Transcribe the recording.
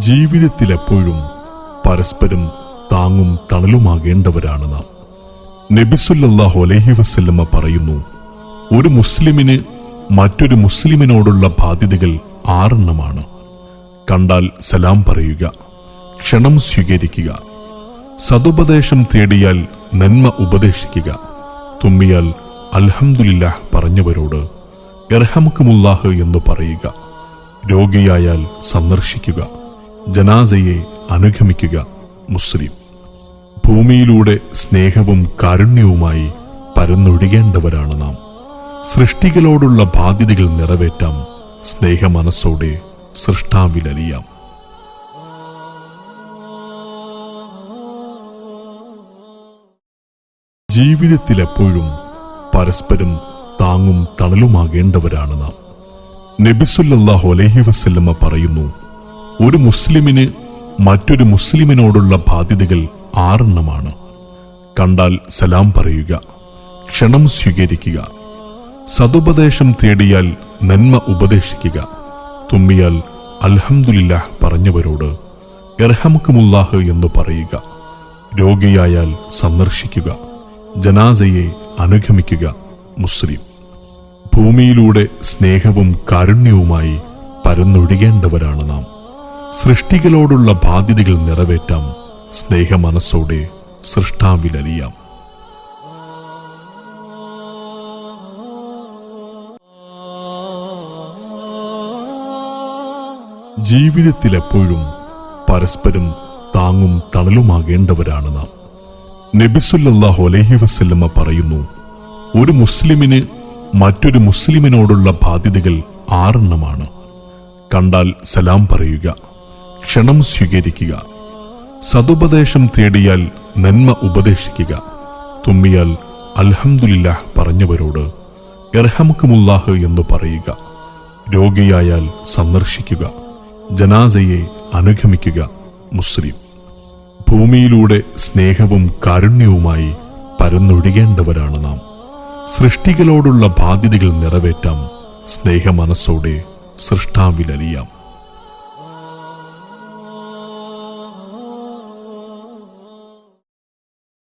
ജീവിതത്തിലെപ്പോഴും പരസ്പരം താങ്ങും തണലുമാകേണ്ടവരാണ് നാം. നബി സല്ലല്ലാഹു അലൈഹി വസല്ലമ പറയുന്നു, ഒരു മുസ്ലിമിന് മറ്റൊരു മുസ്ലിമിനോടുള്ള ബാധ്യതകൾ 6 കണ്ടാൽ സലാം പറയുക, ക്ഷണം സ്വീകരിക്കുക, സതുപദേശം തേടിയാൽ നന്മ ഉപദേശിക്കുക, തുമ്മിയാൽ അൽഹംദുലില്ലാഹ് പറഞ്ഞവരോട് ഇർഹമുക്കുമുല്ലാഹ് എന്ന് പറയുക, രോഗിയായാൽ സന്ദർശിക്കുക, ജനാസയെ അനുഗമിക്കുക. മുസ്ലിം. ഭൂമിയിലൂടെ സ്നേഹവും കാരുണ്യവുമായി പരന്നൊഴുകേണ്ടവരാണ് നാം. സൃഷ്ടികളോടുള്ള ബാധ്യതകൾ നിറവേറ്റാം, സ്നേഹമനസ്സോടെ സൃഷ്ടാവിലലിയാം. ജീവിതത്തിലെപ്പോഴും പരസ്പരം താങ്ങും തണലുമാകേണ്ടവരാണ് നാം. നബി സല്ലല്ലാഹു അലൈഹി വസല്ലമ പറയുന്നു, ഒരു മുസ്ലിമിന് മറ്റൊരു മുസ്ലിമിനോടുള്ള ബാധ്യതകൾ 6 കണ്ടാൽ സലാം പറയുക, ക്ഷണം സ്വീകരിക്കുക, സതുപദേശം തേടിയാൽ നന്മ ഉപദേശിക്കുക, തുമ്മിയാൽ അൽഹംദുലില്ലാഹ് പറഞ്ഞവരോട് ഇർഹമുക്കുമുല്ലാഹ് എന്ന് പറയുക, രോഗിയായാൽ സന്ദർശിക്കുക, ജനാസയെ അനുഗമിക്കുക. മുസ്ലിം. ഭൂമിയിലൂടെ സ്നേഹവും കാരുണ്യവുമായി പരന്നൊഴുകേണ്ടവരാണ് നാം. സൃഷ്ടികളോടുള്ള ബാധ്യതകൾ നിറവേറ്റാം, സ്നേഹമനസ്സോടെ സൃഷ്ടാവിലലിയാം. ജീവിതത്തിലെപ്പോഴും പരസ്പരം താങ്ങും തണലുമാകേണ്ടവരാണ് നാം. നബി സല്ലല്ലാഹു അലൈഹി വസല്ലമ പറയുന്നു, ഒരു മുസ്ലിമിന് മറ്റൊരു മുസ്ലിമിനോടുള്ള ബാധ്യതകൾ 6 കണ്ടാൽ സലാം പറയുക, ക്ഷണം സ്വീകരിക്കുക, സതുപദേശം തേടിയാൽ നന്മ ഉപദേശിക്കുക, തുമ്മിയാൽ അൽഹംദുലില്ലാഹ് പറഞ്ഞവരോട് ഇർഹമുക്കുമുല്ലാഹ് എന്ന് പറയുക, രോഗിയായാൽ സന്ദർശിക്കുക, ജനാസയെ അനുഗമിക്കുക. മുസ്ലിം. ഭൂമിയിലൂടെ സ്നേഹവും കാരുണ്യവുമായി പരന്നൊഴുകേണ്ടവരാണ് നാം. സൃഷ്ടികളോടുള്ള ബാധ്യതകൾ നിറവേറ്റാം, സ്നേഹമനസ്സോടെ സൃഷ്ടാവിലലിയാം.